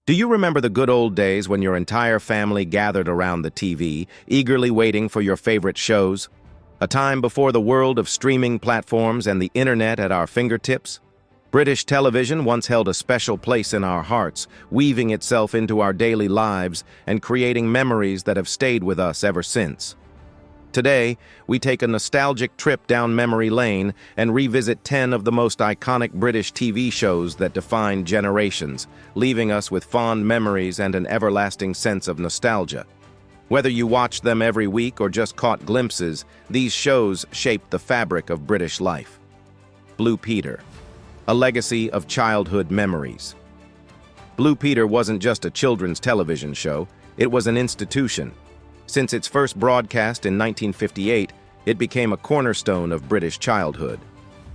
Do you remember the good old days when your entire family gathered around the TV, eagerly waiting for your favorite shows? A time before the world of streaming platforms and the internet at our fingertips? British television once held a special place in our hearts, weaving itself into our daily lives and creating memories that have stayed with us ever since. Today, we take a nostalgic trip down memory lane and revisit 10 of the most iconic British TV shows that defined generations, leaving us with fond memories and an everlasting sense of nostalgia. Whether you watched them every week or just caught glimpses, these shows shaped the fabric of British life. Blue Peter, a legacy of childhood memories. Blue Peter wasn't just a children's television show, it was an institution. Since its first broadcast in 1958, it became a cornerstone of British childhood.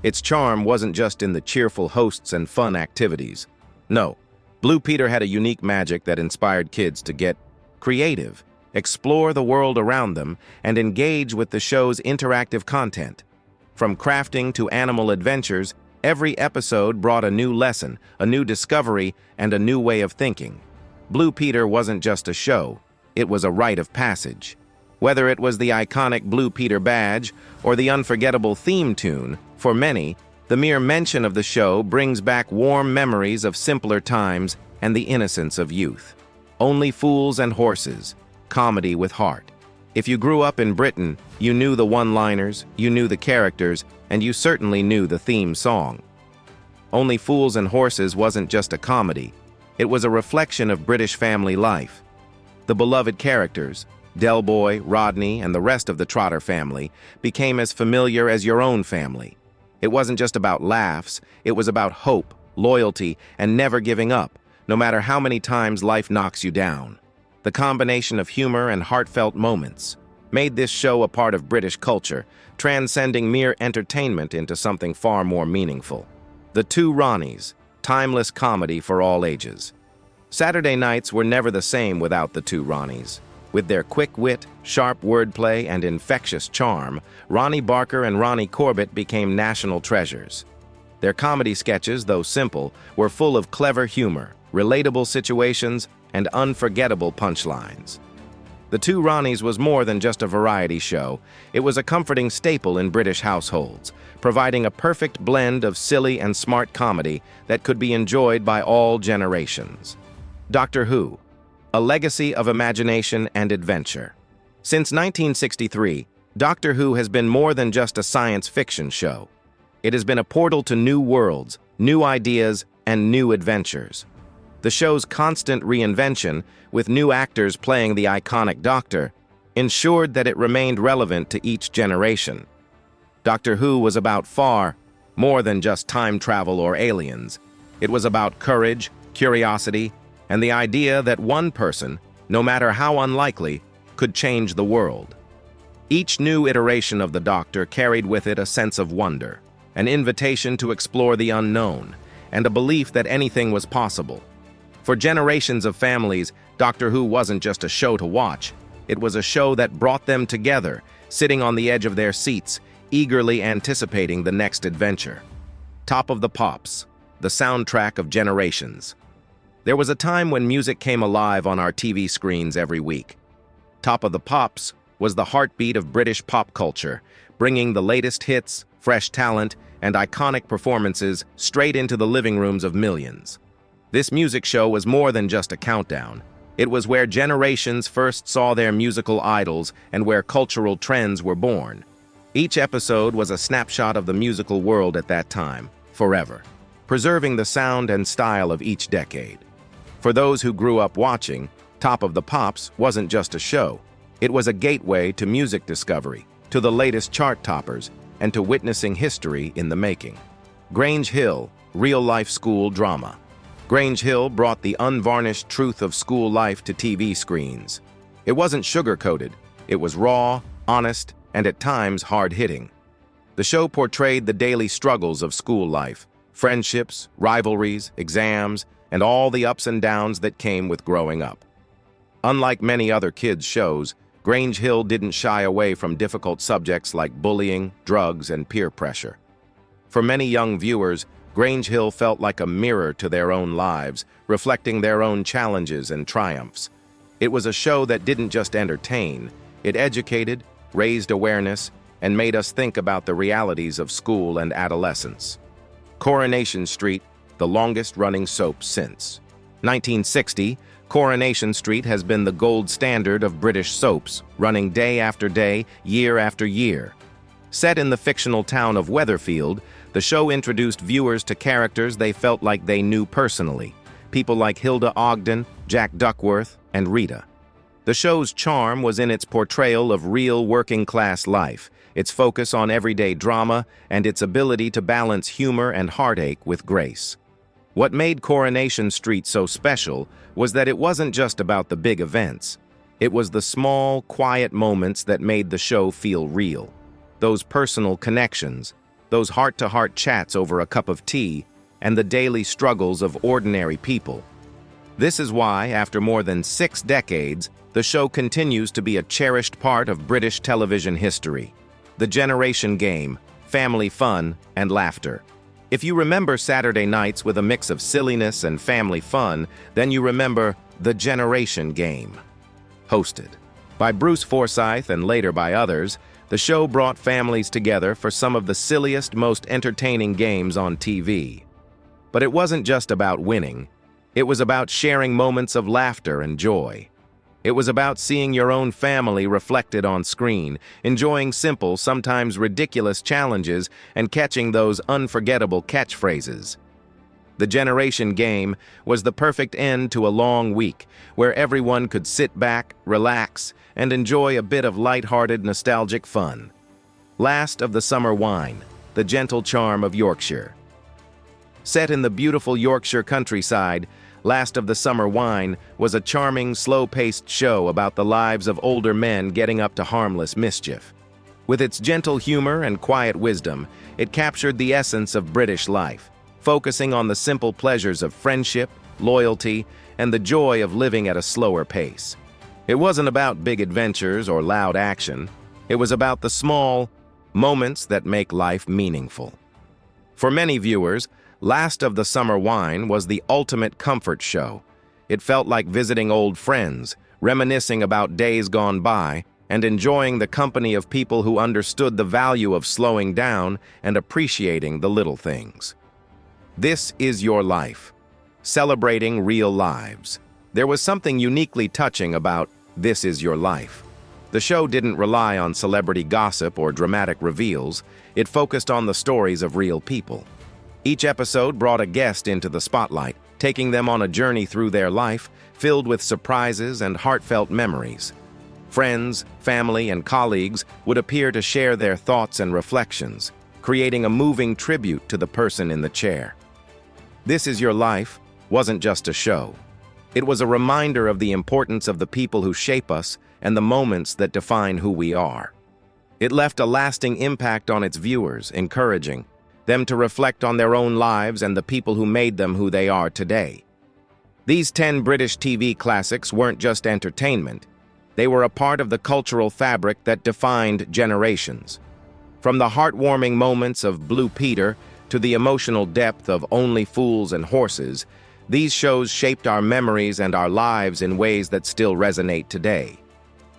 Its charm wasn't just in the cheerful hosts and fun activities. No, Blue Peter had a unique magic that inspired kids to get creative, explore the world around them, and engage with the show's interactive content. From crafting to animal adventures, every episode brought a new lesson, a new discovery, and a new way of thinking. Blue Peter wasn't just a show. It was a rite of passage. Whether it was the iconic Blue Peter badge or the unforgettable theme tune, for many, the mere mention of the show brings back warm memories of simpler times and the innocence of youth. Only Fools and Horses, comedy with heart. If you grew up in Britain, you knew the one-liners, you knew the characters, and you certainly knew the theme song. Only Fools and Horses wasn't just a comedy. It was a reflection of British family life. The beloved characters, Del Boy, Rodney, and the rest of the Trotter family, became as familiar as your own family. It wasn't just about laughs, it was about hope, loyalty, and never giving up, no matter how many times life knocks you down. The combination of humor and heartfelt moments made this show a part of British culture, transcending mere entertainment into something far more meaningful. The Two Ronnies, timeless comedy for all ages. Saturday nights were never the same without the Two Ronnies. With their quick wit, sharp wordplay, and infectious charm, Ronnie Barker and Ronnie Corbett became national treasures. Their comedy sketches, though simple, were full of clever humor, relatable situations, and unforgettable punchlines. The Two Ronnies was more than just a variety show. It was a comforting staple in British households, providing a perfect blend of silly and smart comedy that could be enjoyed by all generations. Doctor Who, a legacy of imagination and adventure. Since 1963, Doctor Who has been more than just a science fiction show. It has been a portal to new worlds, new ideas, and new adventures. The show's constant reinvention, with new actors playing the iconic Doctor, ensured that it remained relevant to each generation. Doctor Who was about far more than just time travel or aliens. It was about courage, curiosity, and the idea that one person, no matter how unlikely, could change the world. Each new iteration of the Doctor carried with it a sense of wonder, an invitation to explore the unknown, and a belief that anything was possible. For generations of families, Doctor Who wasn't just a show to watch. It was a show that brought them together, sitting on the edge of their seats, eagerly anticipating the next adventure. Top of the Pops, the soundtrack of generations. There was a time when music came alive on our TV screens every week. Top of the Pops was the heartbeat of British pop culture, bringing the latest hits, fresh talent, and iconic performances straight into the living rooms of millions. This music show was more than just a countdown. It was where generations first saw their musical idols and where cultural trends were born. Each episode was a snapshot of the musical world at that time, forever, preserving the sound and style of each decade. For those who grew up watching, Top of the Pops wasn't just a show. It was a gateway to music discovery, to the latest chart toppers, and to witnessing history in the making. Grange Hill, real-life school drama. Grange Hill brought the unvarnished truth of school life to TV screens. It wasn't sugar-coated. It was raw, honest, and at times hard-hitting. The show portrayed the daily struggles of school life, friendships, rivalries, exams, and all the ups and downs that came with growing up. Unlike many other kids' shows, Grange Hill didn't shy away from difficult subjects like bullying, drugs, and peer pressure. For many young viewers, Grange Hill felt like a mirror to their own lives, reflecting their own challenges and triumphs. It was a show that didn't just entertain, it educated, raised awareness, and made us think about the realities of school and adolescence. Coronation Street, the longest-running soap since 1960, Coronation Street has been the gold standard of British soaps, running day after day, year after year. Set in the fictional town of Weatherfield, the show introduced viewers to characters they felt like they knew personally, people like Hilda Ogden, Jack Duckworth, and Rita. The show's charm was in its portrayal of real working-class life, its focus on everyday drama, and its ability to balance humor and heartache with grace. What made Coronation Street so special was that it wasn't just about the big events. It was the small, quiet moments that made the show feel real. Those personal connections, those heart-to-heart chats over a cup of tea, and the daily struggles of ordinary people. This is why, after more than 6 decades, the show continues to be a cherished part of British television history. The generation game, family fun, and laughter. If you remember Saturday nights with a mix of silliness and family fun, then you remember The Generation Game. Hosted by Bruce Forsyth and later by others, the show brought families together for some of the silliest, most entertaining games on TV. But it wasn't just about winning. It was about sharing moments of laughter and joy. It was about seeing your own family reflected on screen, enjoying simple, sometimes ridiculous challenges, and catching those unforgettable catchphrases. The Generation Game was the perfect end to a long week, where everyone could sit back, relax, and enjoy a bit of light-hearted, nostalgic fun. Last of the Summer Wine, the gentle charm of Yorkshire. Set in the beautiful Yorkshire countryside, Last of the Summer Wine was a charming, slow-paced show about the lives of older men getting up to harmless mischief. With its gentle humor and quiet wisdom, it captured the essence of British life, focusing on the simple pleasures of friendship, loyalty, and the joy of living at a slower pace. It wasn't about big adventures or loud action. It was about the small moments that make life meaningful. For many viewers, Last of the Summer Wine was the ultimate comfort show. It felt like visiting old friends, reminiscing about days gone by, and enjoying the company of people who understood the value of slowing down and appreciating the little things. This Is Your Life, celebrating real lives. There was something uniquely touching about This Is Your Life. The show didn't rely on celebrity gossip or dramatic reveals. It focused on the stories of real people. Each episode brought a guest into the spotlight, taking them on a journey through their life, filled with surprises and heartfelt memories. Friends, family, and colleagues would appear to share their thoughts and reflections, creating a moving tribute to the person in the chair. This Is Your Life wasn't just a show. It was a reminder of the importance of the people who shape us and the moments that define who we are. It left a lasting impact on its viewers, encouraging them to reflect on their own lives and the people who made them who they are today. These 10 British TV classics weren't just entertainment. They were a part of the cultural fabric that defined generations. From the heartwarming moments of Blue Peter to the emotional depth of Only Fools and Horses, these shows shaped our memories and our lives in ways that still resonate today.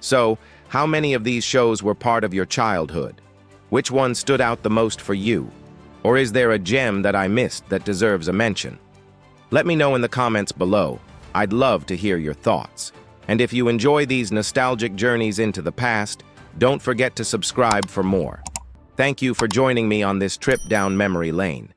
So, how many of these shows were part of your childhood? Which one stood out the most for you? Or is there a gem that I missed that deserves a mention? Let me know in the comments below. I'd love to hear your thoughts. And if you enjoy these nostalgic journeys into the past, don't forget to subscribe for more. Thank you for joining me on this trip down memory lane.